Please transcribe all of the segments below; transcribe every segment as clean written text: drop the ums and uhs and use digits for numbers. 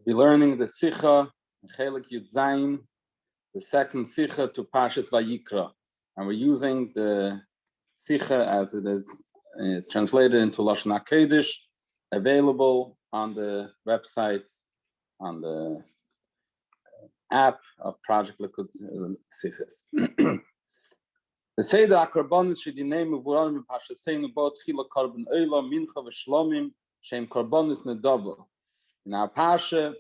We're learning the Sicha, Chelek Yud Zayin, the second Sicha to Parshas Vayikra. And we're using the Sicha as it is translated into Lashon HaKodesh, available on the website, on the app of Project Likud Sichas. The Seder HaKorbanos shedinei mevuran mipashaseinu bo tchila korban oila mincha v'shlomim shem korbanos nedava. In our Parsha,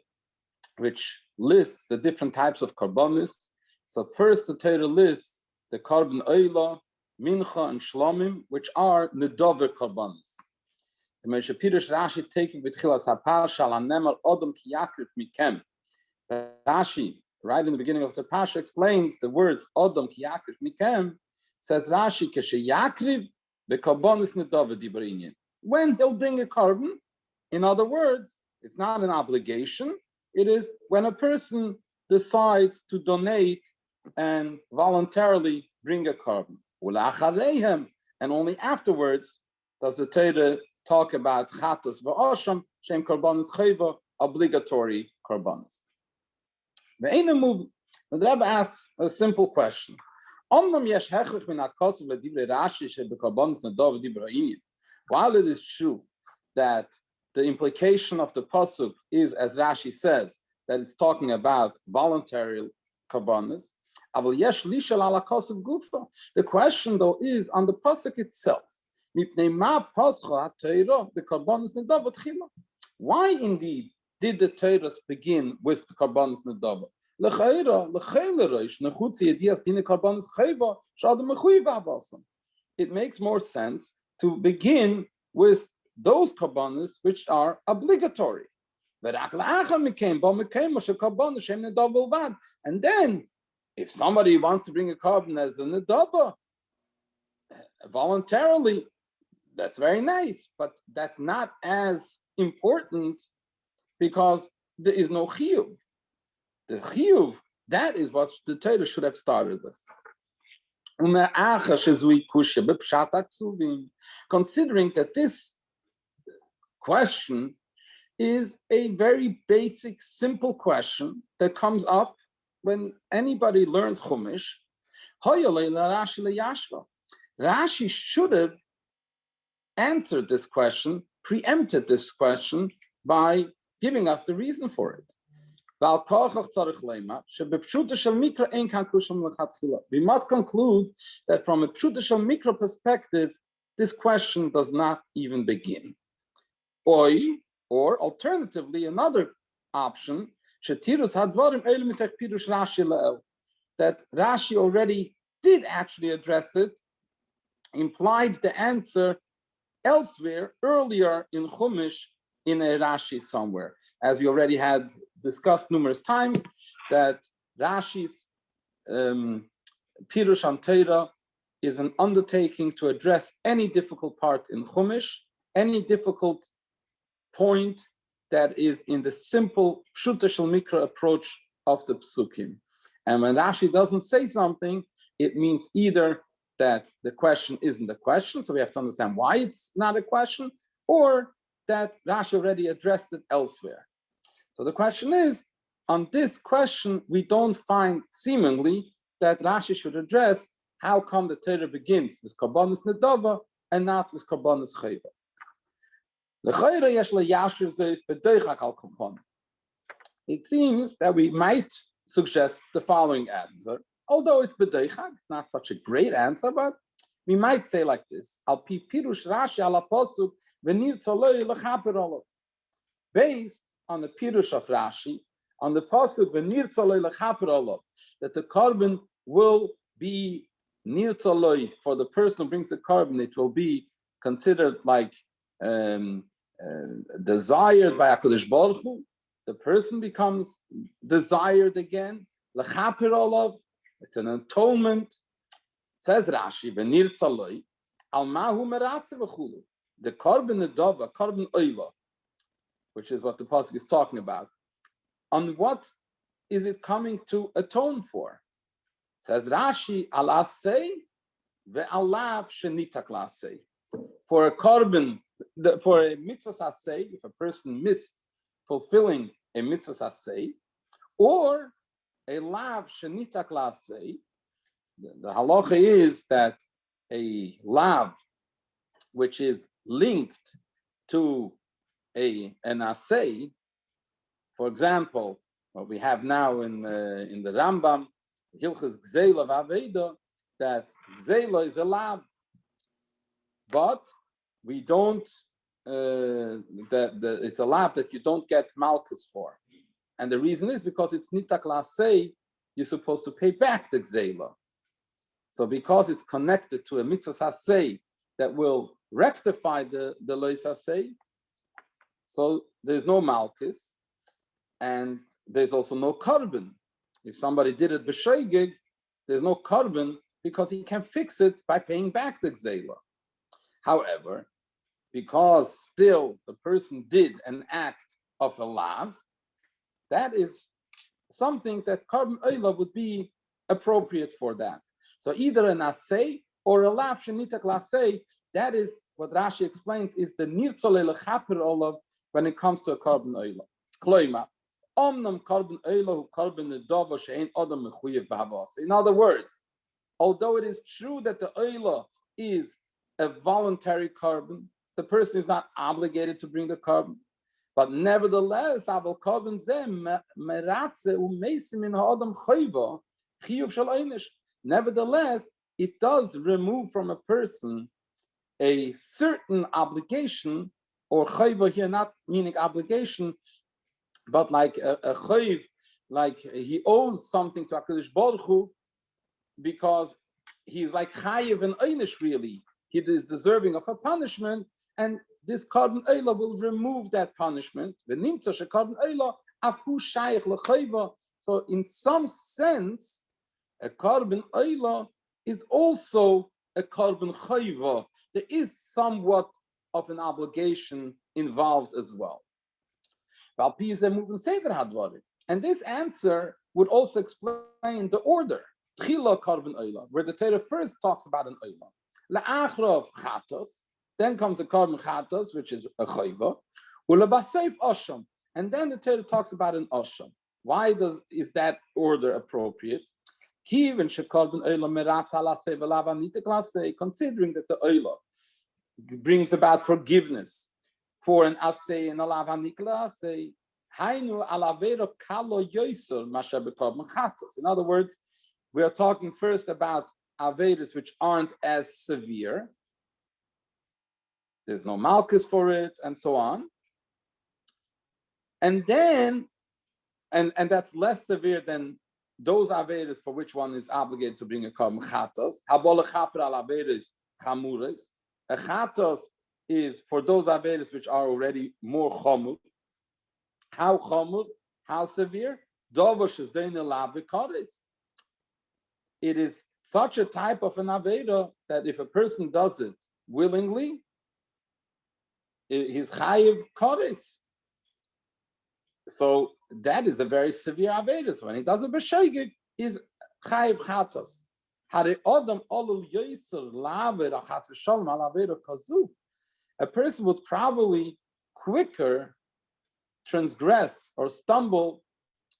which lists the different types of korbanos. So first the Torah lists the korban oila, mincha, and shlomim, which are nedover korbanos. The Moshe Pirush Rashi taking b'tchilas haParsha al hanemar odom ki yakrif mikem. Rashi, right in the beginning of the Parsha, explains the words odom ki yakrif mikem. Says Rashi, keshe yakriv bekorbanos nedover dibarinyin. When he'll bring a korban, in other words, it's not an obligation. It is when a person decides to donate and voluntarily bring a korban. And only afterwards does the Torah talk about chatos v'osham shem korbanos chayva, obligatory korbanos. The Rebbe asks a simple question. While it is true that the implication of the pasuk is, as Rashi says, that it's talking about voluntary korbanos, the question though is on the pasuk itself. Why indeed did the Torah begin with the korbanos nedava? It makes more sense to begin with those korbanos which are obligatory. And then, if somebody wants to bring a korban as a nedava voluntarily, that's very nice, but that's not as important because there is no chiyuv. The chiyuv, that is what the Torah should have started with. Considering that this question is a very basic, simple question that comes up when anybody learns Chumash, Rashi should have answered this question, preempted this question by giving us the reason for it. We must conclude that from a Pshuta Shel Mikra perspective, this question does not even begin. Or alternatively, another option, that Rashi already did actually address it, implied the answer elsewhere, earlier in Chumash, in a Rashi somewhere. As we already had discussed numerous times, that Rashi's Pirush on Torah is an undertaking to address any difficult part in Chumash, any difficult point that is in the simple Pshuta Shel Mikra approach of the Psukim. And when Rashi doesn't say something, it means either that the question isn't a question, so we have to understand why it's not a question, or that Rashi already addressed it elsewhere. So the question is, on this question, we don't find seemingly that Rashi should address how come the Torah begins with korbanos nedava and not with korbanos chayva. It seems that we might suggest the following answer, although it's bedeichak, it's not such a great answer, but we might say like this: Al pi pirush Rashi ala pasuk v'nir tzoloi lechaper olav. Based on the pirush of Rashi, on the pasuk v'nir tzoloi lechaper olav, that the korban will be nir tzoloi for the person who brings the korban, it will be considered like desired by HaKadosh Baruch Hu. The person becomes desired again. Lechaper olav, it's an atonement. Says Rashi, v'nir tzoloi al mahu meratze v'chulu. The korban nedava, korban oila, which is what the pasuk is talking about, on what is it coming to atone for? Says Rashi, al asei ve'alav shenitak la'asei. For a korban, for a mitzvah asei, if a person missed fulfilling a mitzvah asay, or a lav shenitak lasay. The halacha is that a lav which is linked to an asay, for example, what we have now in the Rambam, Hilchas Gzeila v'Aveda, that Gzeila is a lav, but we don't. It's a lav that you don't get malchus for, and the reason is because it's nitak lasei. You're supposed to pay back the Gzeila. So because it's connected to a mitzvah asay that will rectify the lois asay, so there's no malchus, and there's also no korban. If somebody did it b'sheigig, there's no korban because he can fix it by paying back the gzeila. However, because still the person did an act of a lav, that is something that korban oila would be appropriate for that. So either an asay or a lav shenitak lasay, that is what Rashi explains is the nirtzolei lechaper olav when it comes to a korban oila. Kloima. In other words, although it is true that the oila is a voluntary korban, the person is not obligated to bring the korban, but nevertheless, nevertheless, it does remove from a person a certain obligation, or chayva here not meaning obligation, but like a chayv, like he owes something to HaKadosh Baruch Hu because he's like chayiv and einish really. He is deserving of a punishment, and this korban oila will remove that punishment. So in some sense, a korban oila is also a korban chayva. There is somewhat of an obligation involved as well. And this answer would also explain the order. Where the Torah first talks about an oila. Then comes a korban chatos, which is a chayva. And then the Torah talks about an asham. Why is that order appropriate? Considering that the oila brings about forgiveness for an asay and a lav hanikla asay. In other words, we are talking first about avedas which aren't as severe. There's no malchus for it, and so on. And then, and that's less severe than those avedas for which one is obligated to bring a korban chatos. Habola chaper al avedas chamuras. A chatos is for those avedas which are already more chomur. How chomur? How severe? It is such a type of an aveda that if a person does it willingly, he's chayiv kodes. So that is a very severe aveda. So when he does it b'sheigig, he's chayiv chatos. A person would probably quicker transgress or stumble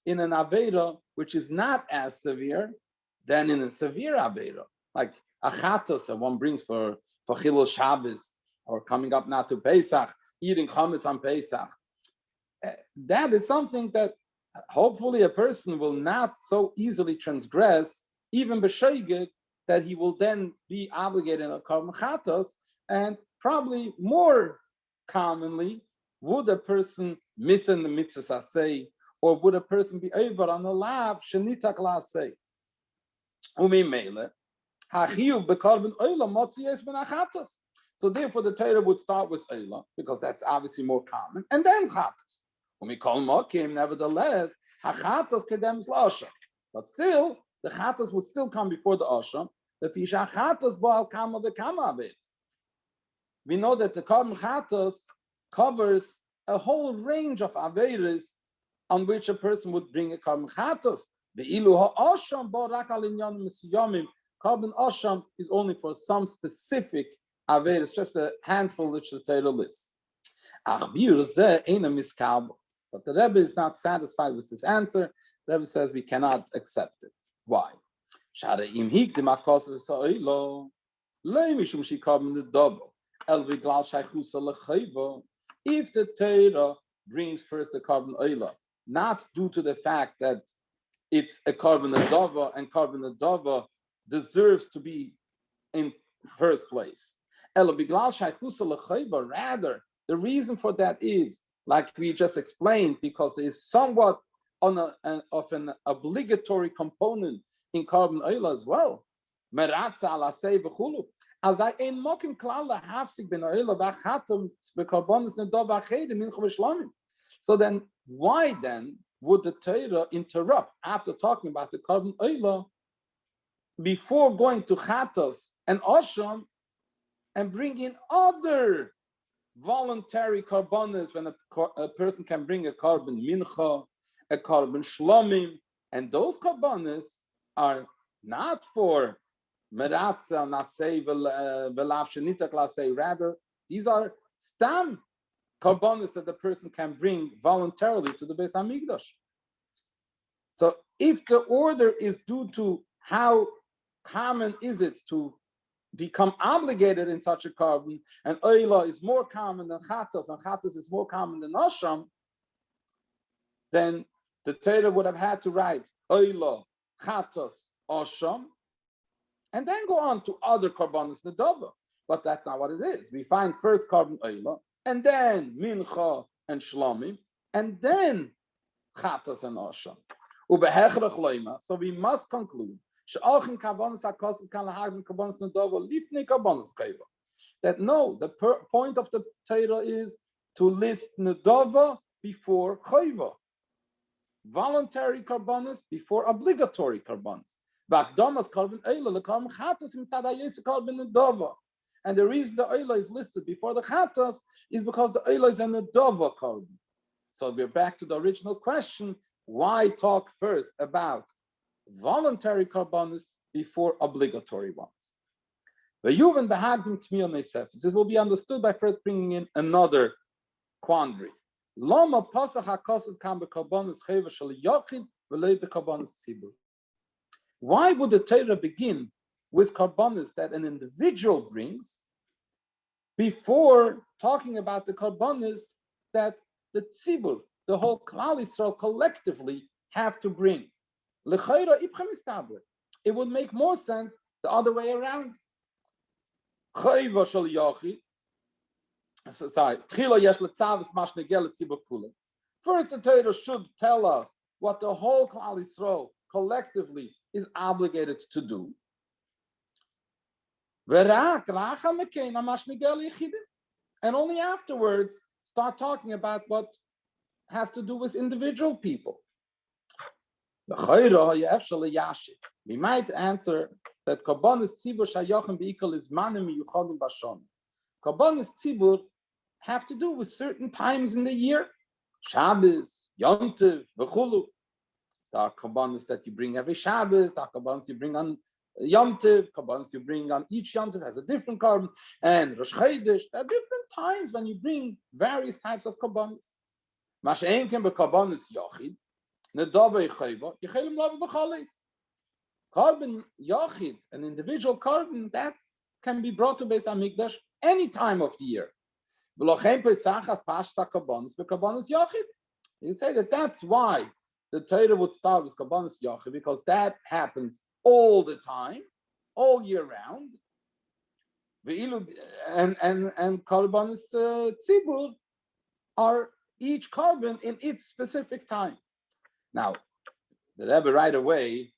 in an aveda which is not as severe than in a severe aveda, like a chatos that one brings for Chilul Shabbos, or coming up now to Pesach, eating chametz on Pesach. That is something that hopefully a person will not so easily transgress, even b'sheigeg, that he will then be obligated in a korban chatos, and probably more commonly would a person miss in the mitzvah asay, or would a person be over on the lav shenitak lasay. Umimele hachiyuv bekorban oila motziyes ben achatos. So therefore, the Torah would start with oila because that's obviously more common, and then chatos. Umikol mokim, nevertheless, hachatos kedems l'asham. But still, the chatos would still come before the asham. The fisha chatos boal kama v'kama avedas. We know that the korban chatos covers a whole range of avedas on which a person would bring a korban chatos. The ilu ha'asham bo rak al inyan mesuyamim. Korban asham is only for some specific avedas, just a handful which the Torah lists. Ach bir zeh eina miskab. But the Rebbe is not satisfied with this answer. The Rebbe says we cannot accept it. Why? If the Torah brings first the carbon oila, not due to the fact that it's a carbon adova and carbon adova deserves to be in first place. Rather, the reason for that is, like we just explained, because there is somewhat of an obligatory component in carbon oil as well. As I ein mokin klal lahafsik ben oil b'chatum b'karbonis nedov b'achedi mincha v'shlamim. So then, why then would the Torah interrupt after talking about the carbon oil before going to chatos and osham and bring in other voluntary carbonas when a person can bring a carbon mincha, a carbon shlomim, and those carbonas are not for meratza nasei velav shenita klasei. Rather, these are stam carbonas that the person can bring voluntarily to the Beis Hamikdash. So, if the order is due to how common is it to become obligated in such a carbon, and oila is more common than chatos, and chatos is more common than osham, then the Torah would have had to write oila, chatos, osham, and then go on to other carbonos nedava. But that's not what it is. We find first carbon oila, and then mincha and shlomim, and then chatos and osham. So we must conclude that no, the point of the Torah is to list nedava before chayva, voluntary karbanos before obligatory karbanos. And the reason the oila is listed before the chatas is because the oila is a nedava carbon. So we're back to the original question: why talk first about voluntary carbonas before obligatory ones? This will be understood by first bringing in another quandary. Why would the Torah begin with carbonas that an individual brings before talking about the carbonas that the tzibur, the whole Klal Yisrael collectively have to bring? It would make more sense the other way around. First, the Torah should tell us what the whole Klal Yisrael collectively is obligated to do. And only afterwards start talking about what has to do with individual people. We might answer that Karbonis Tzibur Shayachim Beikal is Manim Yuchadim Bashon. Karbonis Tzibur have to do with certain times in the year. Shabbos, Yom Tov, V'chulu. There are Karbonis that you bring every Shabbos, there are Karbonis you bring on Yom Tov, Karbonis you bring on each Yom Tov has a different carbon, and Rosh Chodesh. There are different times when you bring various types of Karbonis. Masha'en can be Karbonis Yachid. Carbon yachid, an individual carbon that can be brought to Beis Hamikdash any time of the year. You can say that that's why the Torah would start with karbanos yachid, because that happens all the time, all year round. And karbanos tzibur are each carbon in its specific time. Now, the Rebbe right away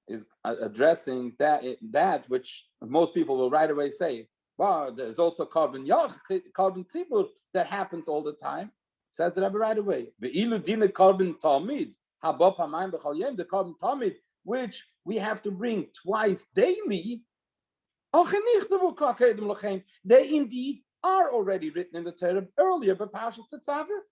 is addressing that which most people will right away say, wow, there's also carbon tzibur that happens all the time. Says the Rebbe right away. The carbon talmid, the carbon talmid, which we have to bring twice daily, they indeed are already written in the Torah earlier by Parshas Tetzaveh.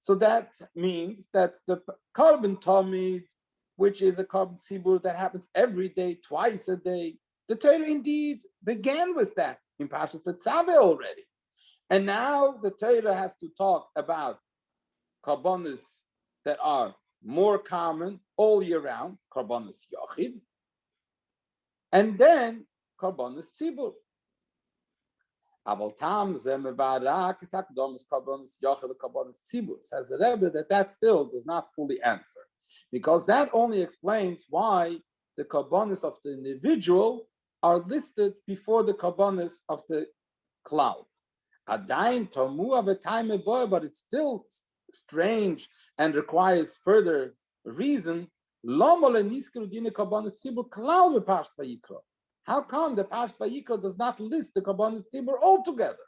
So that means that the carbon talmid, which is a carbon tzibur that happens every day, twice a day, the Torah indeed began with that in Parshas Tetzaveh already. And now the Torah has to talk about karbonis that are more common all year round, karbonis yachid, and then karbonis tzibur. Says the Rebbe that still does not fully answer, because that only explains why the karbonis of the individual are listed before the karbonis of the cloud. But it's still strange and requires further reason. How come the Parshas Vayikra does not list the Kabbanis Tzibur altogether?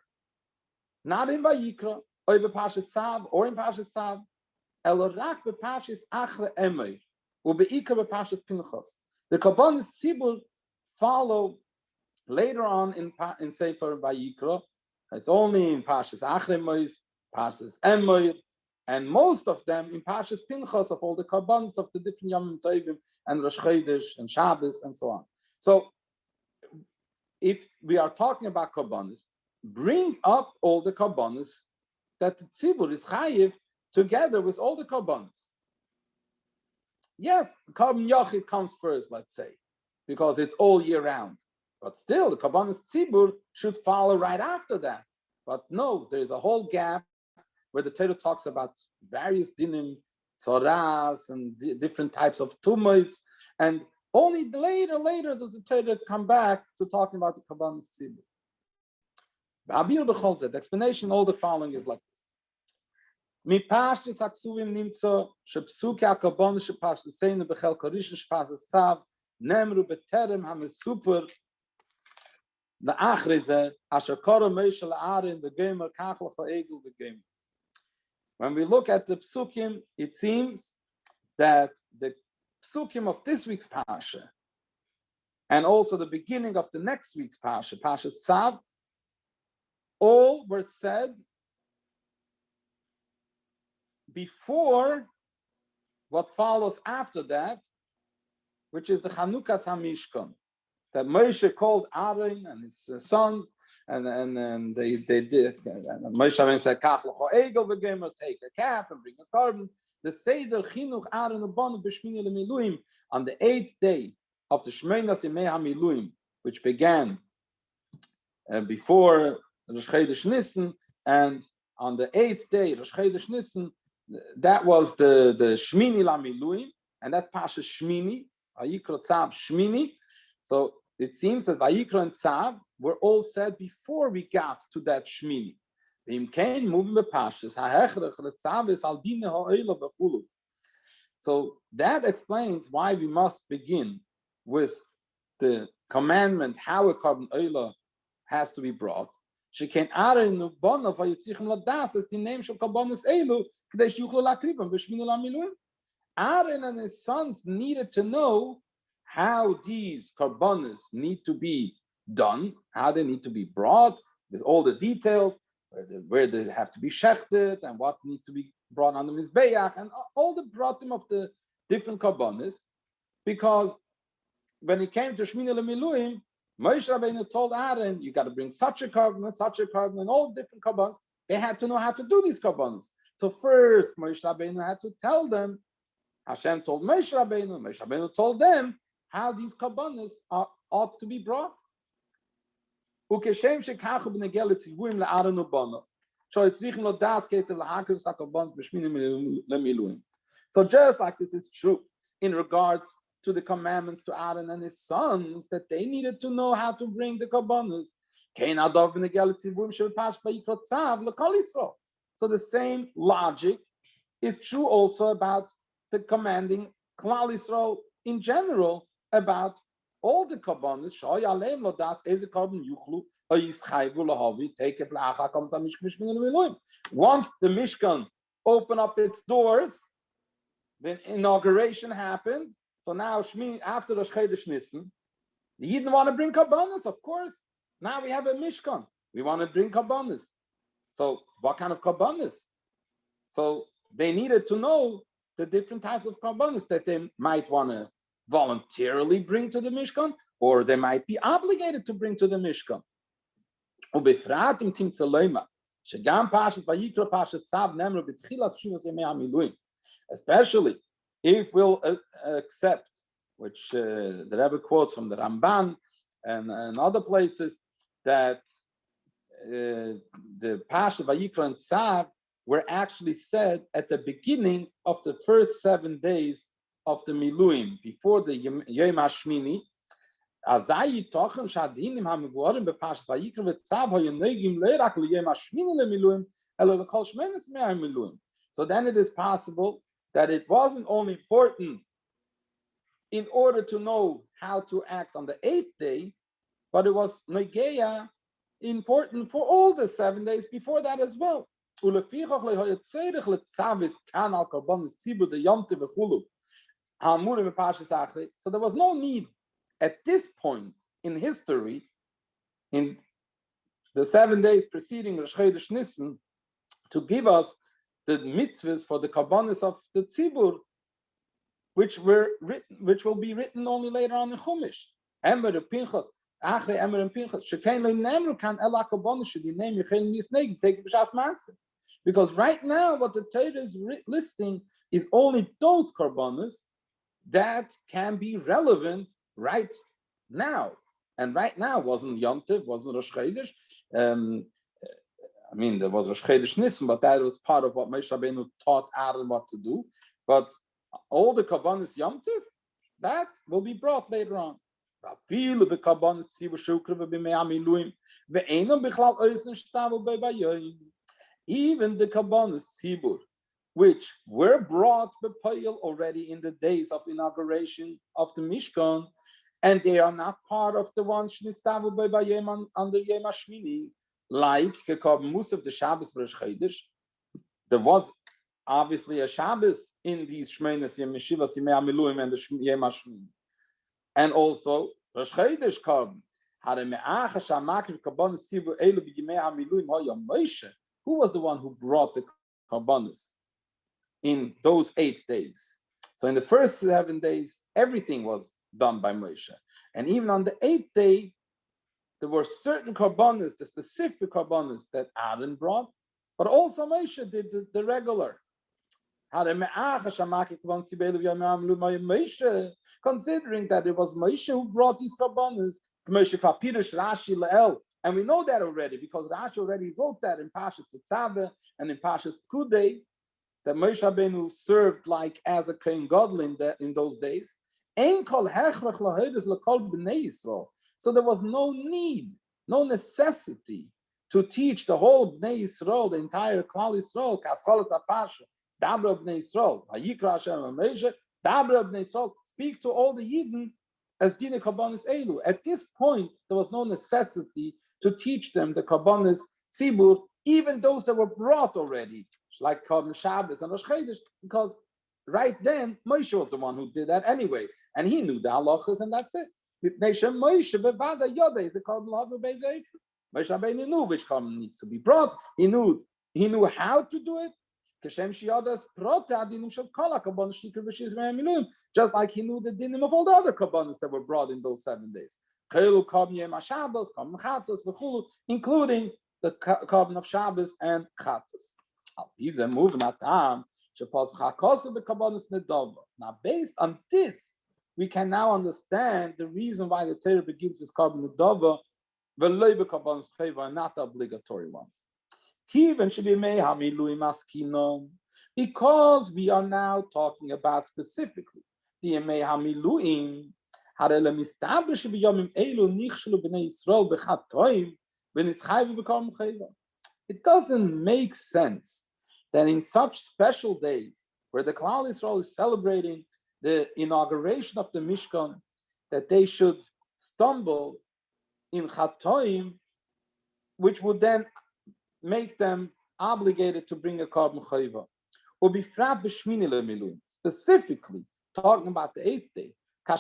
Not in Vayikra, or in Parshas Sav, or in Parshas Sav. Elorak beParshas Achre Emer, uBeikra beParshas Pinchas. The Kabbanis Tzibur follow later on in Sefer Vayikra. It's only in Parshas Achre Emer, Parshas Emer, and most of them in Parshas Pinchas of all the Kabbanis of the different Yomim Tovim and Rosh Chodesh and Shabbos and so on. So, if we are talking about karbonis, bring up all the karbonis that the tzibur is chayiv together with all the karbonis. Yes, carbon yachid comes first, let's say, because it's all year round. But still, the karbonis tzibur should follow right after that. But no, there's a whole gap where the Torah talks about various dinim, tzoras, and different types of tumors, and only later does the Torah come back to talking about the Kabbanis Tzibur. The explanation, all the following is like this. When we look at the psukim, it seems that the psukim of this week's parsha and also the beginning of the next week's parsha, Parshas Tzav, all were said before what follows after that, which is the Chanukas HaMishkan, that Moshe called Aaron and his sons, and they did. And Moshe Rabbeinu said, "Kach l'cho egel v'gemer, take a calf and bring a carbon." The Seder Chinuch Aaron Ubanu B'Shmini L'Miluim on the 8th day of the Shmeinas Yemei HaMiluim, which began before Rosh Chodesh Nisan, and on the 8th day, Rosh Chodesh Nisan, that was the Shmini L'Miluim, and that's Pasha Shmini, Vayikra Tzav Shmini. So it seems that Vayikra and Tzav were all said before we got to that Shmini. So that explains why we must begin with the commandment how a carbon oila has to be brought. Aaron and his sons needed to know how these carbonas need to be done, how they need to be brought, with all the details, where they have to be shechted, and what needs to be brought on the Mizbeach, and all the brotim of the different carbonas, because when it came to Shmini L'Miluim, Moshe Rabbeinu told Aaron, you got to bring such a carbon, and all different carbonas. They had to know how to do these carbonas. So first, Moshe Rabbeinu had to tell them, Hashem told Moshe Rabbeinu told them how these carbonas ought to be brought. So just like this is true in regards to the commandments to Aaron and his sons, that they needed to know how to bring the carbonas. So the same logic is true also about the commanding Klal Yisrael in general about all the karbonos. Once the Mishkan opened up its doors, the inauguration happened. So now, after Rosh Chodesh Nisan, the Yidden want to bring karbonos, of course. Now we have a Mishkan. We want to bring karbonos. So what kind of karbonos? So they needed to know the different types of karbonos that they might want to voluntarily bring to the Mishkan, or they might be obligated to bring to the Mishkan. Shegam Pashas Vayikra Pashas Tzav Nemru B'Tchilas Shivas Yemei HaMiluim. Especially if we'll accept, which the Rebbe quotes from the Ramban and other places, that the Pasha Vayikra and Tzav were actually said at the beginning of the first 7 days of the Miluim, before the Yom HaShmini. Azai tochen shadinim hamivwarim bepashas Vayikra v'Tzav hayanegim leirak liyom HaShmini lemiluim elo lekol shmenes mea miluim. So then it is possible that it wasn't only important in order to know how to act on the 8th day, but it was negeya important for all the 7 days before that as well. So there was no need at this point in history, in the 7 days preceding Rosh Chodesh Nisan, to give us the mitzvahs for the karbanos of the tzibur, which will be written only later on in Chumash. Emer Pinchas, Achre Emer and Pinchas, Shekein le'nemru kan ela karbanos shedinei michel nisnegim take b'shas maaseh. Because right now, what the Torah is listing is only those karbanos that can be relevant right now. And right now wasn't Yom Tov, wasn't Rosh Chodesh. There was Rosh Chodesh Nisan, but that was part of what Moshe Rabbeinu taught Aaron what to do. But all the karbanos Yom Tov, that will be brought later on. Even the karbanos tzibur, which were brought b'poyel already in the days of inauguration of the Mishkan, and they are not part of the ones shnitztavu b'bayim under Yom HaShmini, like kekab of the Shabbos Rosh Chodesh. There was obviously a Shabbos in these Shmeines Yom Shivas Yemei HaMiluim and the Yom HaShmini, and also Rosh Chodesh Korban. Who was the one who brought the karbanos in those 8 days? So in the first 7 days, everything was done by Moshe. And even on the 8th day, there were certain karbanos, the specific karbanos that Aaron brought, but also Moshe did the regular. Considering that it was Moshe who brought these karbanos, and we know that already because Rashi already wrote that in Pashas Tetzaveh and in Pashas Pekudei, that Moshe Rabbeinu served like as a Kohen Gadol in those days. So there was no need, no necessity to teach the whole Bnei Yisrael, the entire Klal Yisrael, Kascholas HaPasha, Dabra Bnei Yisrael, Vayikra Hashem Moshe, Dabra Bnei Yisrael, speak to all the Yidden as Dine Karbanos Elu. At this point, there was no necessity to teach them the Karbanos Tzibur, even those that were brought already, like Karban Shabbos and Rosh Chodesh, because right then, Moshe was the one who did that anyways, and he knew the halachas, and that's it. Moshe Rabbeinu knew which Karban needs to be brought. He knew how to do it. Just like he knew the dinim of all the other karbanos that were brought in those 7 days, including the karban of Shabbos and Chatos. Now, based on this, we can now understand the reason why the Torah begins with karban nedava, and not the obligatory ones. Because we are now talking about specifically the Yemei HaMiluim, it doesn't make sense that in such special days where the Klal Yisrael is celebrating the inauguration of the Mishkan, that they should stumble in Chatoim, which would then make them obligated to bring a Karban Chayva. Specifically, talking about the 8th day. On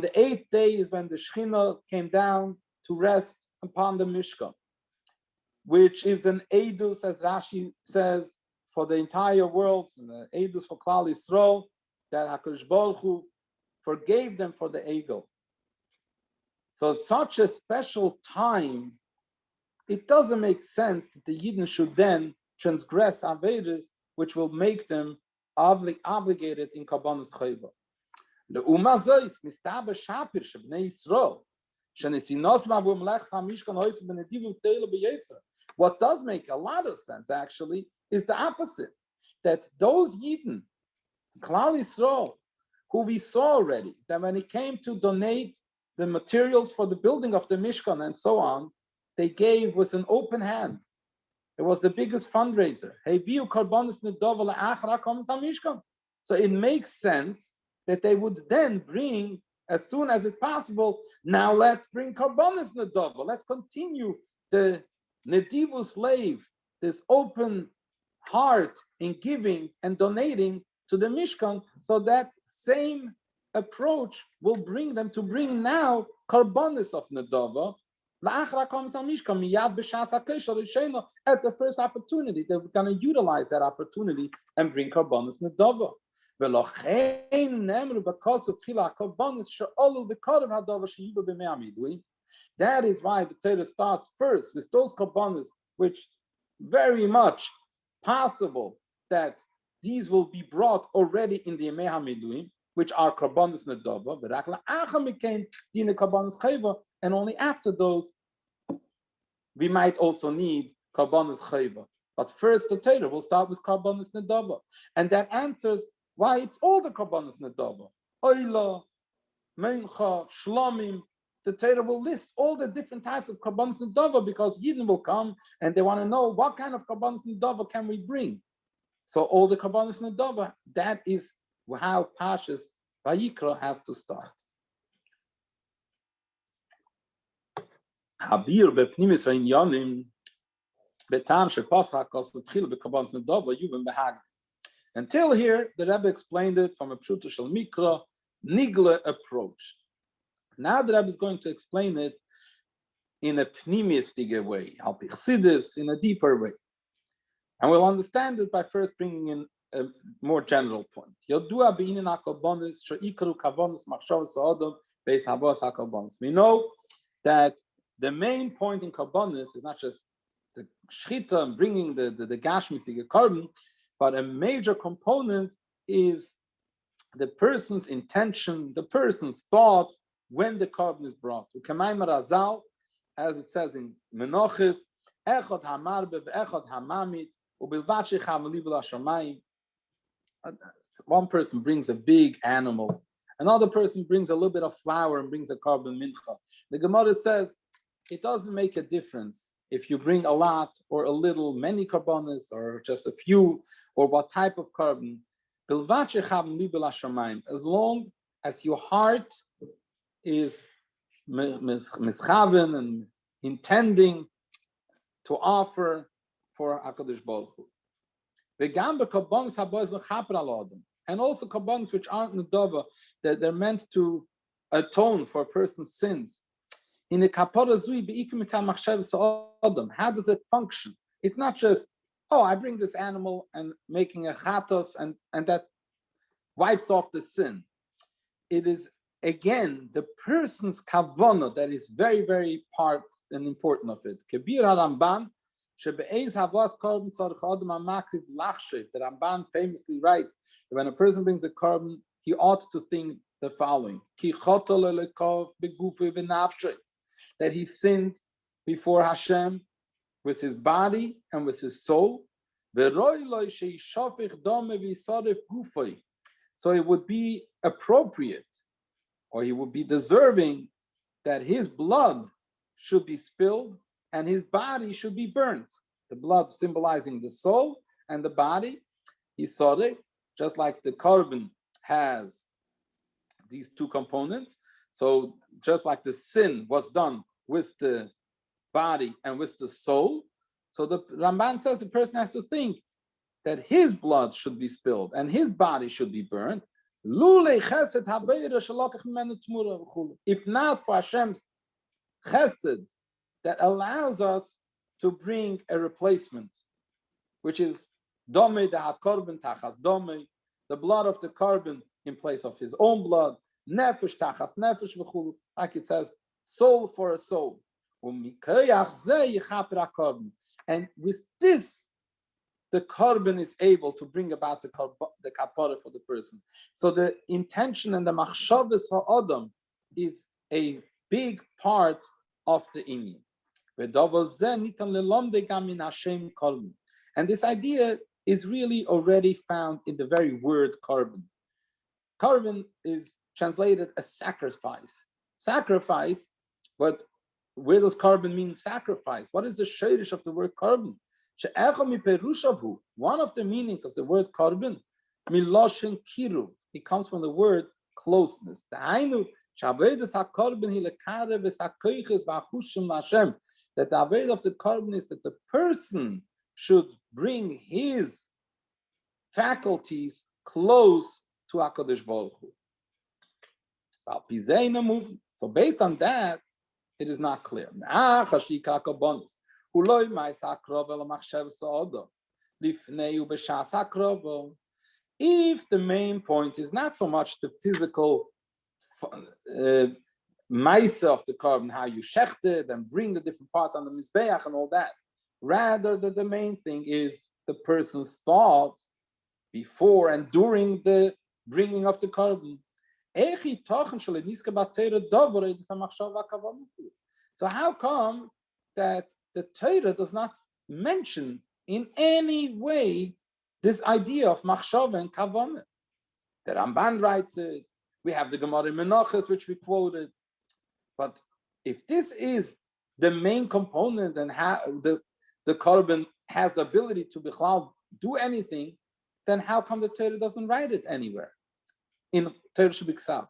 the 8th day is when the Shechina came down to rest upon the Mishkan, which is an Eidus, as Rashi says, for the entire world, and the Eidus for Klal Yisrael, that HaKadosh Baruch Hu forgave them for the Egel. So at such a special time, it doesn't make sense that the Yidden should then transgress Avedas, which will make them obligated in Karbanos Chayva. Le'uma zois mistaber shapir shebnei Yisrael shenesinos ma'avum lechs hamishkan hoysu benedivu teila beyeser. What does make a lot of sense, actually, is the opposite. That those Yidden, Klal Yisrael, who we saw already, that when it came to donate the materials for the building of the Mishkan and so on, they gave with an open hand. It was the biggest fundraiser. So it makes sense that they would then bring, as soon as it's possible, now let's bring Karbonis Nedova. Let's continue the Nedivu slave, this open heart in giving and donating to the Mishkan. So that same approach will bring them to bring now Karbonis of Nedova. At the first opportunity, they're going to utilize that opportunity and bring Karbonis Nedova. That is why the Torah starts first with those Karbonis, which very much possible that these will be brought already in the Yemei HaMiluim, which are Karbonis Nedova, and only after those we might also need Karbonis Chayva. But first the Torah will start with Karbonis Nedova. And that answers why it's all the Karbonis Nedova. Oila, Meincha, Shlomim. The Torah will list all the different types of Karbonis Nedova because Yidden will come and they want to know what kind of Karbonis Nedova can we bring. So all the Karbonis Nedova, that is how Pashas Vayikra has to start. Habir bepnimis ha'inyanim betam shepasach kos l'tchil b'karbonos nedova yuvim behag. Until here, the Rebbe explained it from a pshuta shel mikra, nigle approach. Now the Rebbe is going to explain it in a pnimistige way, al pichsidis, in a deeper way. And we'll understand it by first bringing in a more general point. Yodua be'inin ha'karbonos she'ikaru karbonos machshavos ha'adam beis habos ha'karbonos. We know that the main point in Karbonis is not just the Shchita and bringing the Gashmisige carbon, but a major component is the person's intention, the person's thoughts when the carbon is brought. As it says in Menochis, Echad Hamarbe ve'echad Hamamit u'bilvat shechav libel hashamayim. One person brings a big animal, another person brings a little bit of flour and brings a carbon mincha. The Gemara says, it doesn't make a difference if you bring a lot or a little, many carbonis, or just a few, or what type of carbon. As long as your heart is mischaven and intending to offer for HaKadosh Baruch Hu. And also carbonis which aren't nedova, that they're meant to atone for a person's sins. In the kapara zui beikum mitzah machshavos ha'adam, how does it function? It's not just, oh, I bring this animal and making a chatos and that wipes off the sin. It is again the person's kavana that is very, very part and important of it. Kebir Ramban shebe'ez havas carbon tzarich adam ha'makriv lachshev. The Ramban famously writes that when a person brings a carbon, he ought to think the following: Ki choto lelekov begufi v'nafshe. That he sinned before Hashem with his body and with his soul. So it would be appropriate, or he would be deserving, that his blood should be spilled and his body should be burnt. The blood symbolizing the soul and the body. He saw it, just like the carbon has these two components. So just like the sin was done with the body and with the soul, so the Ramban says the person has to think that his blood should be spilled and his body should be burned. If not for Hashem's chesed that allows us to bring a replacement, which is dome the hakorban tachas dome, the blood of the carbon in place of his own blood, nefesh tachas nefesh v'chulu, like it says soul for a soul. And with this, the korban is able to bring about the kapara for the person. So the intention and the machshavas ha'adam is a big part of the inyan. And this idea is really already found in the very word korban. Korban is translated as sacrifice. Sacrifice, but where does korban mean sacrifice? What is the shayrish of the word korban? One of the meanings of the word korban, miloshen kiruv, it comes from the word closeness. That the avodah of the korban is that the person should bring his faculties close to HaKadosh Baruch Hu. So based on that, it is not clear. If the main point is not so much the physical maisa of the korban, how you shecht it and bring the different parts on the mizbeach and all that, rather that the main thing is the person's thoughts before and during the bringing of the korban. So how come that the Torah does not mention in any way this idea of machshava and kavanah? The Ramban writes it. We have the Gemara in Menachos, which we quoted. But if this is the main component and how the korban has the ability to do anything, then how come the Torah doesn't write it anywhere in Torah Shebiksav?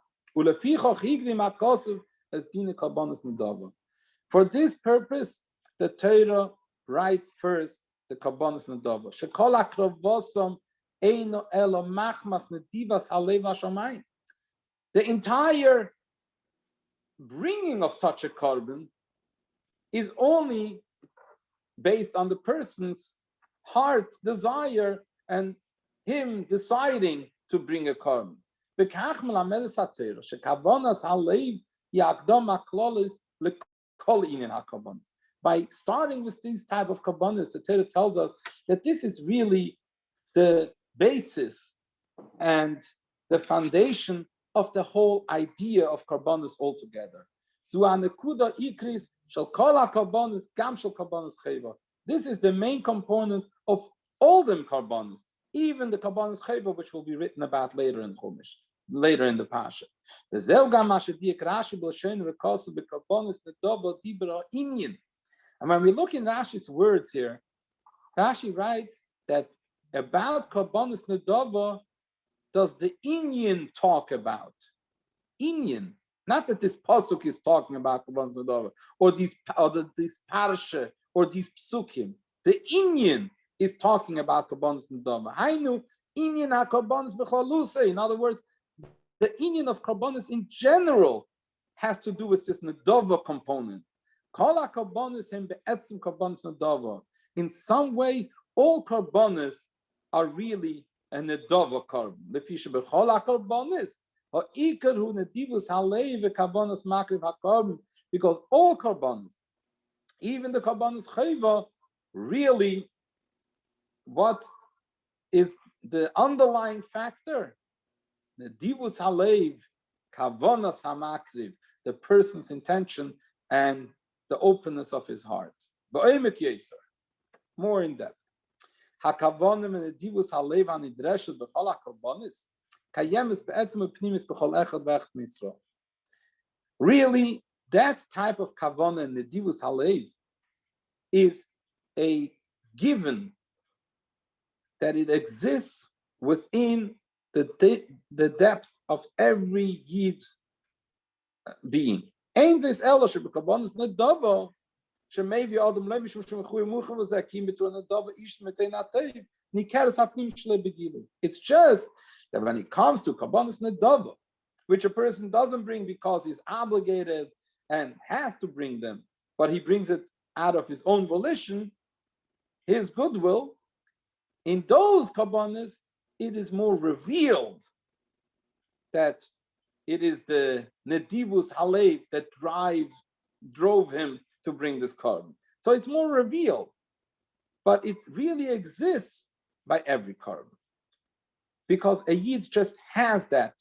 For this purpose, the Torah writes first the Kabbanas Nadava. The entire bringing of such a korban is only based on the person's heart desire and him deciding to bring a korban. By starting with these type of kabbanas, the Torah tells us that this is really the basis and the foundation of the whole idea of kabbanas altogether. This is the main component of all them kabbanas, even the kabbanas chayva, which will be written about later in Chumash, later in the Pasha. And when we look in Rashi's words here, Rashi writes that about kabbanas nedava does the inyan talk about. Inyan, not that this pasuk is talking about kabbanas nedava, or this parsha, or these psukim. The inyan is talking about kabbanas nedava. Hainu inyan ha-kabbanas b'chalusei. In other words, the inyan of kabbanas in general has to do with this nedava component. Kol ha-kabbanas hem be'etzim kabbanas nedava. In some way, all kabbanas are really a nedava korban. Lefisha b'chol ha-kabbanas ha'ikar hu nedivus halei ve'kabbanas makriv ha-korban. Because all kabbanas, even the kabbanas chayva, really, what is the underlying factor? Nedivus halev, kavanas hamakriv, the person's intention and the openness of his heart. More in depth. Hakavonim and nedivus halev anidreshet b'chol hakarbonis kayemis be'etzem u'pnimis b'chol echad ve'echad misra. Really, that type of kavanah and nedivus halev is a given that it exists within the depth of every Yid's being. Ein zes ela shebekabanas nedava shemevi adam levi shushem chuy muchem v'zakim between nedava ish metein ateiv nikeres hapnim shle begilu. It's just that when it comes to kabanas nedava, which a person doesn't bring because he's obligated and has to bring them, but he brings it out of his own volition, his goodwill, in those kabbanas, it is more revealed that it is the nedivus halev that drives drove him to bring this carbon. So it's more revealed, but it really exists by every carbon. Because a Yid just has that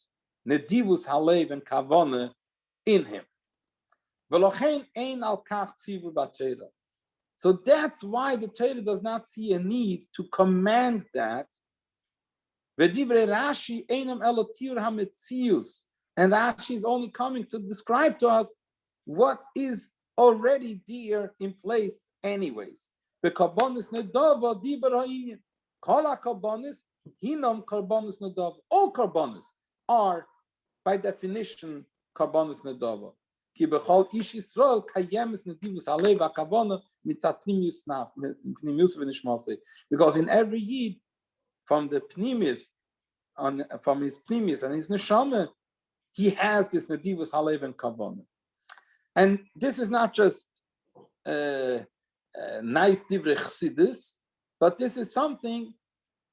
nedivus halev and kavana in him. So that's why the Torah does not see a need to command that. And Rashi is only coming to describe to us what is already there in place anyways. The karbonis nedava diber ha'inyan. Kol karbonis hinam karbonis nedava. All karbonis are by definition karbonis nedava. Ki bechol ish Yisrael kayemis nedivus halev ha'kavana mitzat pnimius v'nishmasei. Because in every Yid, from the pnimius, from his pnimius and his neshama, he has this nedivus halev and kavana. And this is not just nice divrei chassidus, but this is something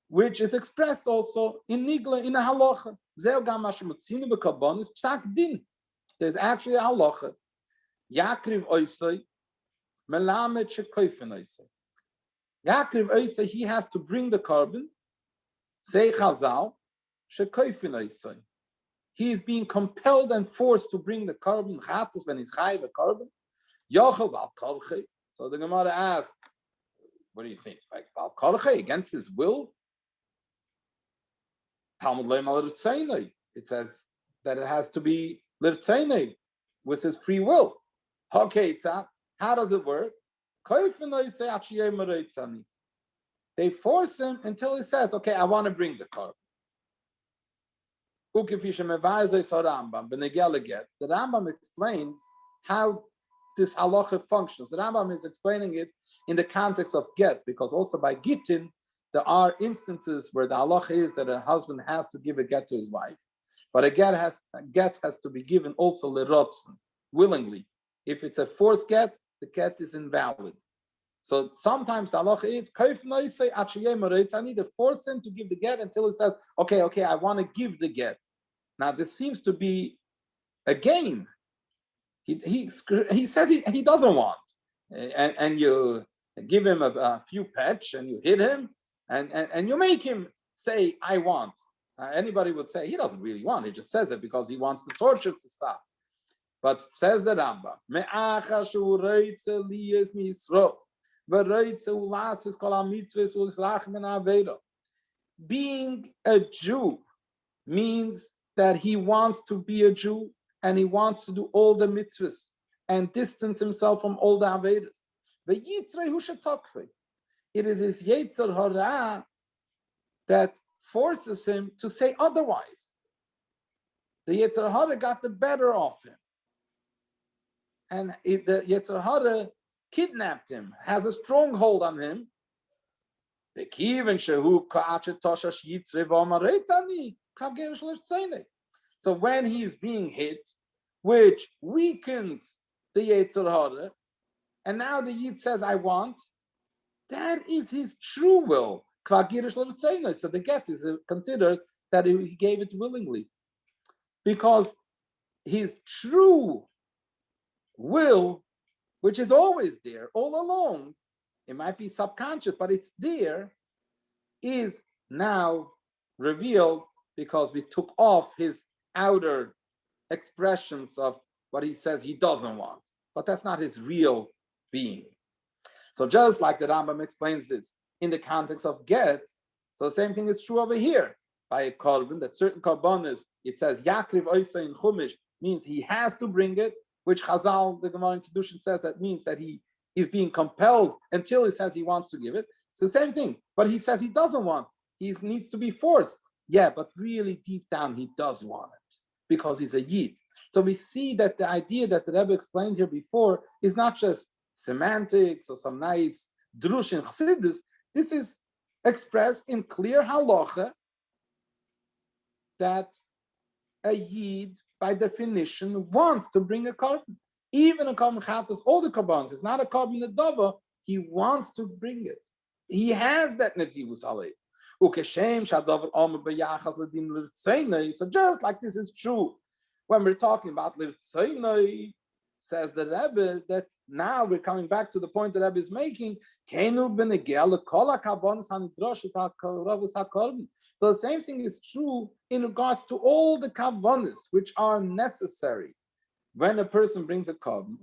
which is expressed also in nigla, in a halacha. Zeh gam mashem utzinu b'karbonis psak din. There's actually a halacha. Yakriv oisei melamed shekoifen oisei. Yakriv oisei, he has to bring the carbon. Say Chazal shekoifen oisei. He is being compelled and forced to bring the carbon. Chatas when he's chayiv a carbon. Yochel bal korche. So the Gemara asks, what do you think? Like bal korche against his will? Talmud le'mal l'rtzainei. It says that it has to be l'rtzainei with his free will. Okay, how does it work? They force him until he says, okay, I want to bring the carbon. The Rambam explains how this halacha functions. The Rambam is explaining it in the context of get, because also by gittin, there are instances where the halacha is that a husband has to give a get to his wife, but a get has to be given also lerotzen, willingly. If it's a forced get, the get is invalid. So sometimes the halacha is I need to force him to give the get until he says, okay, I want to give the get. Now this seems to be a game. He says he doesn't want, and you give him a few pets and you hit him and you make him say I want. Anybody would say he doesn't really want. He just says it because he wants the torture to stop. But says the Rambam, being a Jew means that he wants to be a Jew and he wants to do all the mitzvahs and distance himself from all the avedas. It is his yetzer hara that forces him to say otherwise. The yetzer hara got the better of him, and the yetzer hara kidnapped him, has a stronghold on him. So when he's being hit, which weakens the yetzer hara, and now the Yid says, I want, that is his true will. So the get is considered that he gave it willingly. Because his true will, which is always there, all along, it might be subconscious, but it's there, is now revealed because we took off his outer expressions of what he says he doesn't want. But that's not his real being. So just like the Rambam explains this in the context of get, so the same thing is true over here. By a korban, that certain korbanos, it says Yakriv Oisa in Chumash, means he has to bring it, which Chazal, the Gemara in Kedushin, says that means that he is being compelled until he says he wants to give it. It's the same thing, but he says he doesn't want. He needs to be forced. Yeah, but really deep down he does want it because he's a Yid. So we see that the idea that the Rebbe explained here before is not just semantics or some nice drush in Chassidus. This is expressed in clear halacha that a Yid, by definition, wants to bring a carbon. Even a carbon chatas, all the carbons, it's not a carbon nedava, he wants to bring it. He has that nedivus alev. So just like this is true when we're talking about lirtzainai, says the Rebbe, that now we're coming back to the point the Rebbe is making. So the same thing is true in regards to all the kavanas which are necessary when a person brings a korban,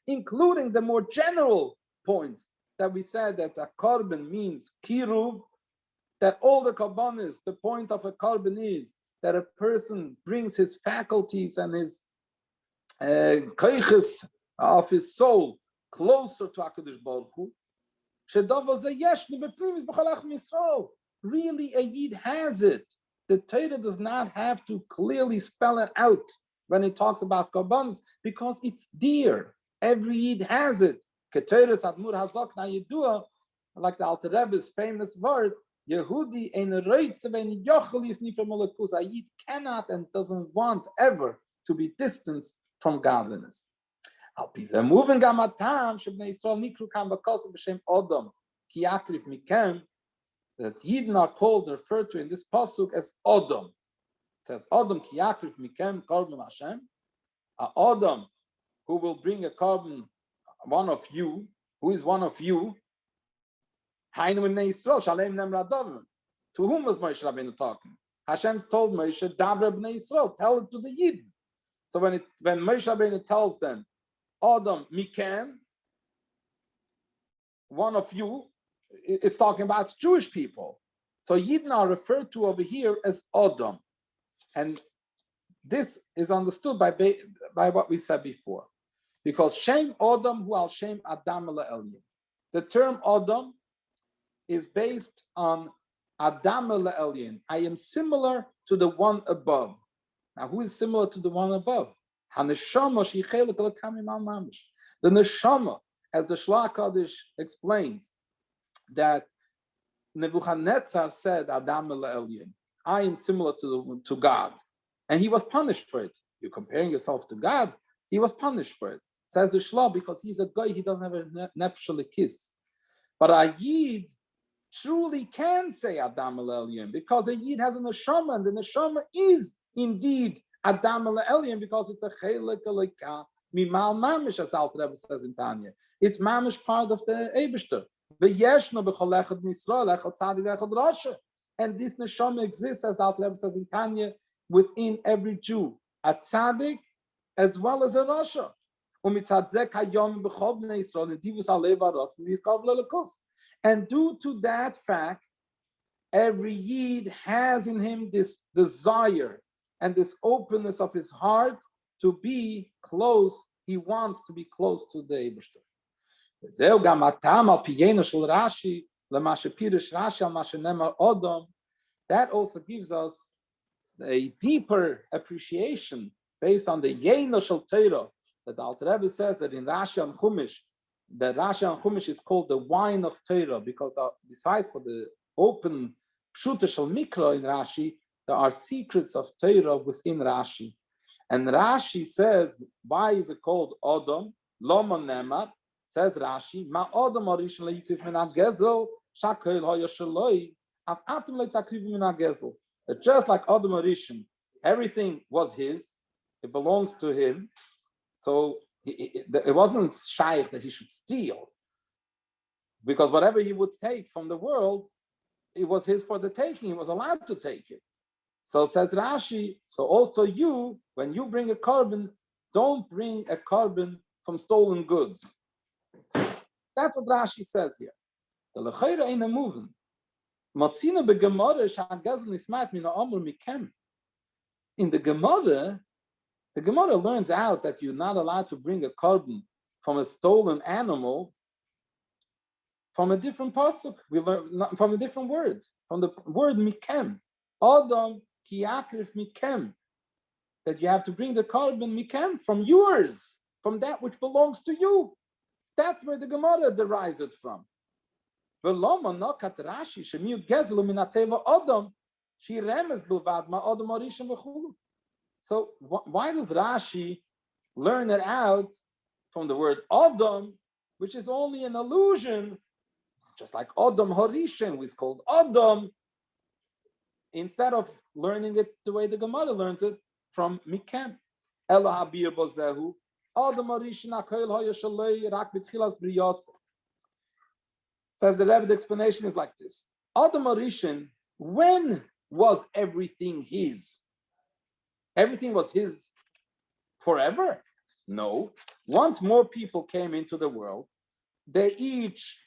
including the more general point that we said that a korban means kiruv, that all the korbanos, the point of a korban is that a person brings his faculties and his koiches of his soul closer to HaKadosh Baruch Hu. Really, a Yid has it. The Torah does not have to clearly spell it out when it talks about korbanos because it's there. Every Yid has it. Like the Alter Rebbe's famous word, Yehudi ein reitze vein yochel is nifra malakus. A Yid cannot and doesn't want ever to be distant from godliness. Al piza moving gamatam shebnei Yisrael nikru kam bakos b'shem Odom ki yakrif mikem, that Yidden are called, referred to in this pasuk as Odom. It says Odom ki yakrif mikem korban Hashem. A Odom who will bring a korban, one of you, who is one of you. Hainu b'nei Yisrael shalem nem radavim. To whom was Moshe Rabbeinu talking? Hashem told Moshe, Dabra b'nei Yisrael, tell it to the Yidden. So when Moshe Rabbeinu tells them, Odom mikem, one of you, it's talking about Jewish people. So Yidden are referred to over here as Odom. And this is understood by what we said before. Because Shem Odom hu al Shem Adam le'elyon. The term Odom is based on Adam le'elyon. I am similar to the one above. Now, who is similar to the one above? The neshama, as the Shlach Kodesh explains, that Nebuchadnezzar said, Adam le'elyon, I am similar to God. And he was punished for it. You're comparing yourself to God, he was punished for it. Says the Shlach, because he's a guy, he doesn't have a nefesh kiss. But a Yid truly can say Adam le'elyon, because a Yid has a neshama, and the neshama is indeed Adam le'elyon, because it's a Chelek Eloka mimal mamish, as the Alter Rebbe says in Tanya. It's mamish part of the Eibishter. And this neshama exists, as the Alter Rebbe says in Tanya, within every Jew, a tzaddik as well as a rasha. And due to that fact, every Yid has in him this desire and this openness of his heart to be close. He wants to be close to the Eibishter. That also gives us a deeper appreciation based on the Yeino Shel Torah, that the Alter Rebbe says that in Rashi and Chumash, the Rashi and Chumash is called the wine of Torah, because besides for the open Pshuta Shel Mikra in Rashi, there are secrets of Torah within Rashi. And Rashi says, why is it called Odom? Loma Nemar, says Rashi, Ma Odom Arishon le'yikrif min hagezel, shakel hoya shaloi, af atem le'takriv min hagezel. Just like Odom Arishon, everything was his, it belongs to him. So it wasn't shaykh that he should steal, because whatever he would take from the world, it was his for the taking. He was allowed to take it. So says Rashi, so also you, when you bring a korban, don't bring a korban from stolen goods. That's what Rashi says here. The lechayra ain't a moving. Matzina begemara shagazel nismat min ha'amur mikem. In the Gemara learns out that you're not allowed to bring a korban from a stolen animal from a different pasuk. We learn from a different word, from the word mikem. Adam ki yakrif mikem. That you have to bring the korban mikem from yours, from that which belongs to you. That's where the Gemara derives it from. So why does Rashi learn it out from the word Adam, which is only an allusion? It's just like Adam Harishan, who is called Adam. Instead of learning it the way the Gemara learns it, from Mikem. Ela habir bozehu. Adam Arishin Akoil Hoya Shalei Rak B'Tchilas Briyos. Says the Rebbe, the explanation is like this. Adam Arishin, when was everything his? Everything was his forever? No. Once more people came into the world, they each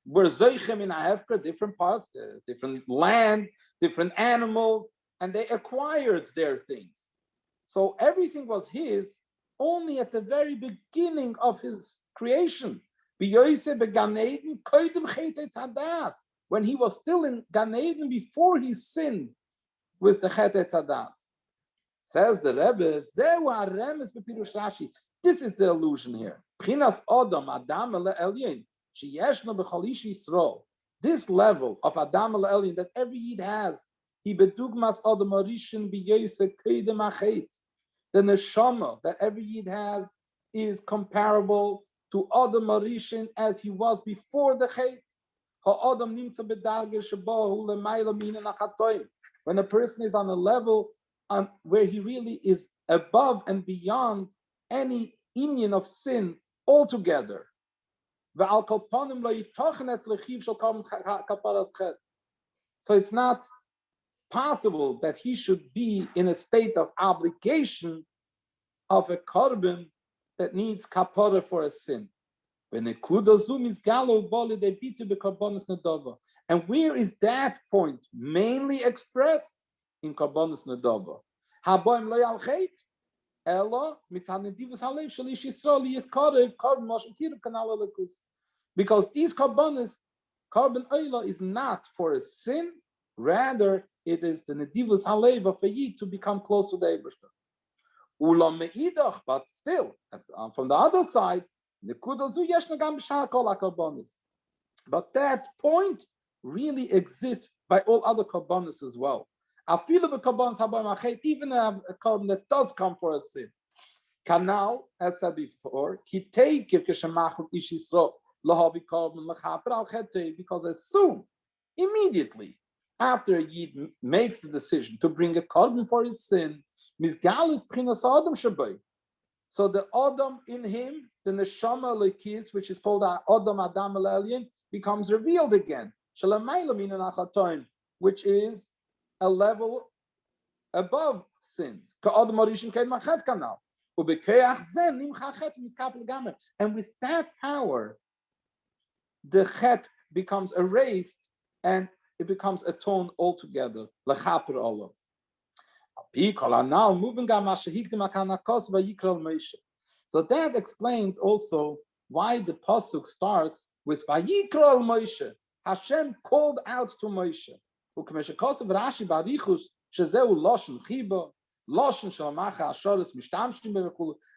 were Zoichem in Ahefka, different parts, different land, different animals, and they acquired their things. So everything was his only at the very beginning of his creation. When he was still in Gan Eden before he sinned with the Chet Etzadas. Says the Rebbe, this is the illusion here. This level of Adam Elyon that every Yid has, the neshama that every Yid has is comparable to Adam Arishin as he was before the Chet. When a person is on a level where he really is above and beyond any union of sin altogether. So it's not possible that he should be in a state of obligation of a korban that needs kapara for a sin. And where is that point mainly expressed? In korbanos nedava. Because these korbanos, korban oila is not for a sin, rather it is the nedivus halev of a yid to become close to the Eibishter. But still, from the other side, but that point really exists by all other korbanos as well. Even a korban that does come for a sin. Canal, as said before, because as soon, immediately, after a Yid makes the decision to bring a korban for his sin, so the Adam in him, the neshama lekis, which is called Adam Elyon, becomes revealed again, which is a level above sins. And with that power, the chet becomes erased and it becomes atoned altogether. So that explains also why the pasuk starts with Vayikra al Moshe. Hashem called out to Moshe.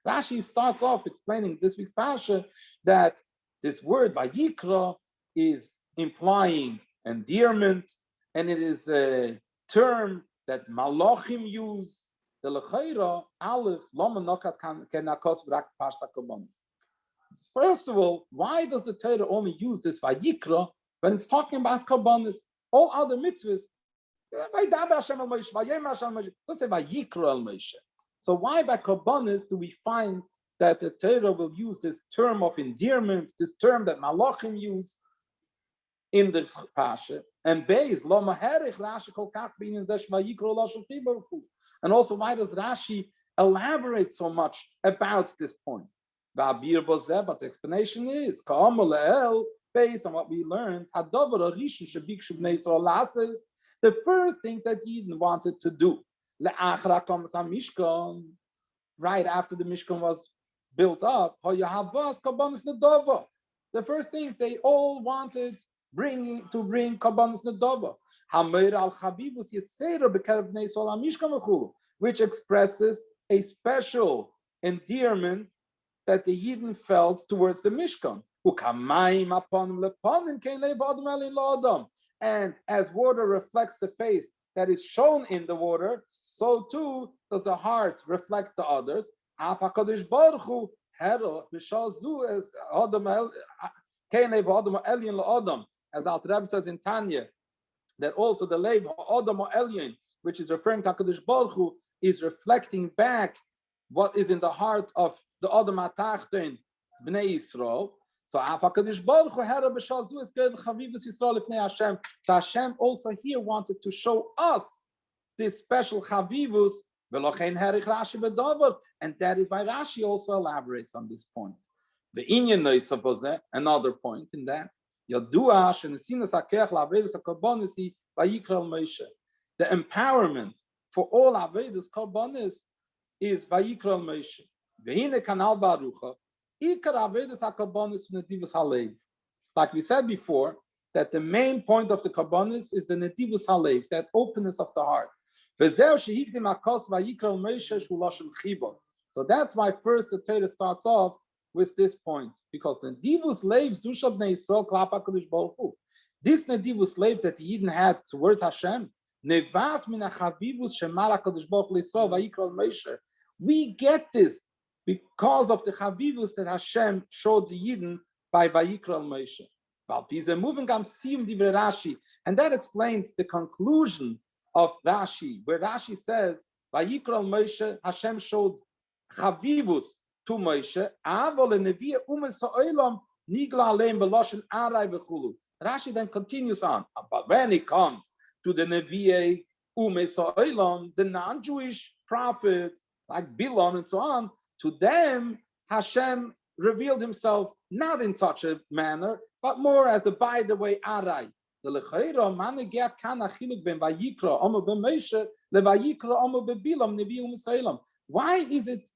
Rashi starts off explaining this week's parsha that this word Vayikra is implying endearment, and it is a term that Malachim use. The Lechaira Aleph Lama Nokat Kenakos V'Rak Parsha Korbanos. First of all, why does the Torah only use this Vayikra when it's talking about Korbanos? All other mitzvahs, let's say Vayikra al Moshe. So why by Korbanos do we find that the Torah will use this term of endearment, this term that Malachim use in this parsha? And Beis Lo Maherich Rashi Kol Kach B'Inyan Zeh Vayikra Lashon Chibur. And also, why does Rashi elaborate so much about this point? But the explanation is, based on what we learned, the first thing that Eden wanted to do, right after the Mishkan was built up, the first thing they all wanted to bring korbanos nedava, which expresses a special endearment that the Yidden felt towards the Mishkan. And as water reflects the face that is shown in the water, so too does the heart reflect the others. As Alter Rebbe says in Tanya, that also the Lev Adam Elyon, which is referring to HaKadosh Baruch Hu, is reflecting back what is in the heart of the Adam HaTachton, Bnei Yisrael. So Hashem also here wanted to show us this special chavivus, and that is why Rashi also elaborates on this point. The Inyan is supposed another point in that. The empowerment for all Avedus Korbanis is Vayikra Moshe. Vehine Kanal Barucha. Ikar Avedus HaKorbanis Nedivus Halev. Like we said before, that the main point of the Korbanis is the Nedivus Halev, that openness of the heart. So that's why first the Torah starts off with this point, because the Nedivus Leivs Dusha Bnei Yisrael Klapa Kadosh Baruch Hu. This Nedivus Leiv that the Yidden had towards Hashem, Nevas Min HaChavivus Shemara Kadosh Baruch Hu Yisrael Vayikra Moshe. We get this because of the Chavivus that Hashem showed the Yidden by Vayikra Moshe. And that explains the conclusion of Rashi, where Rashi says, Vayikra Moshe, Hashem showed Chavivus to Moshe, Rashi then continues on, but when it comes to the Nevi'e Ume, the non-Jewish prophets like Bilam and so on, to them Hashem revealed himself not in such a manner, but more as a by the way Arai. Why is it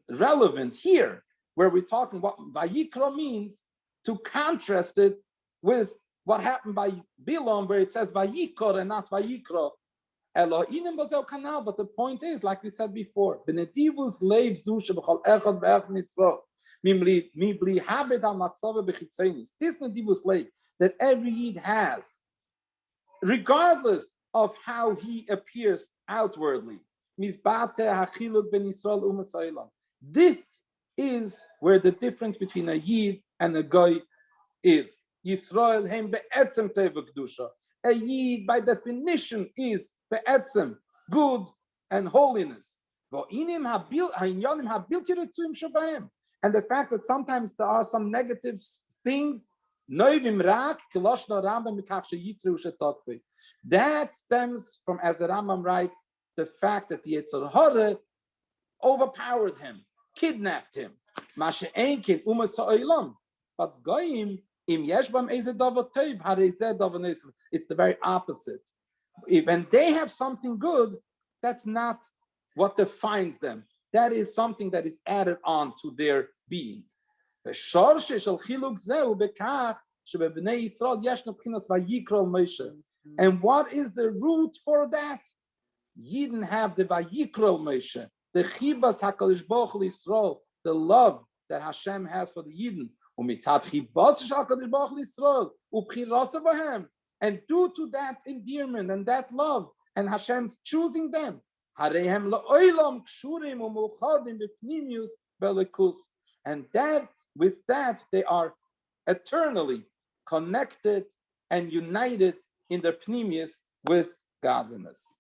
relevant here, where we're talking what Vayikra means, to contrast it with what happened by Bilam, where it says Vayikra and not Vayikra? But the point is, like we said before, Benedivus leaves dusha b'chol echad ve'echad Yisrael. This Nedivus leave that every Yid has, regardless of how he appears outwardly. This is where the difference between a Yid and a Goy is. Yisrael hem be'etzem teva kedusha. A Yid, by definition, is be'etzem, good and holiness. And the fact that sometimes there are some negative things, that stems from, as the Rambam writes, the fact that the Yetzer Hara overpowered him, kidnapped him. But Goyim, it's the very opposite. When they have something good, that's not what defines them. That is something that is added on to their being. And what is the root for that? Yidden have the Vayikra Moshe, the Chibas HaKadosh Baruch Hu Yisrael, the love that Hashem has for the Yidden. And due to that endearment and that love and Hashem's choosing them, and that with that they are eternally connected and united in their pnimius with godliness.